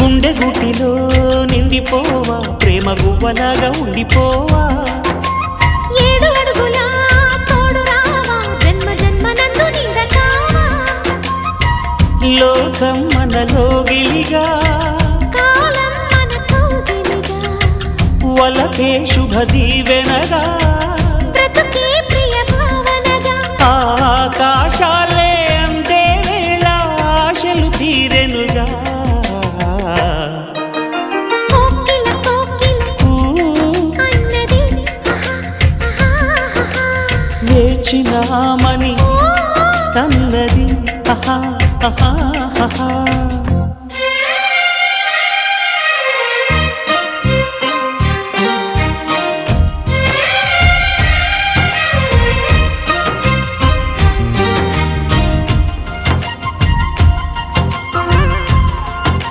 గుండె గుటిలో నిండిపోవా ప్రేమ గువ్వలాగా ఉండిపోవా 7 అడుగుల తోడు రావా జన్మ జన్మనందు నీడ కావా లోకం మనలో గిలిగా కాలం మనతో గిలిగా వలకే శుభ దీవెనగా బ్రతుకే ప్రియ భావనగా ఆకాశాలే అందే వేళ ఆశలు తీరెనుగా కోకిల కోకిల అన్నది వేచినామని తన్నది ఆహా ఆహా ఆహా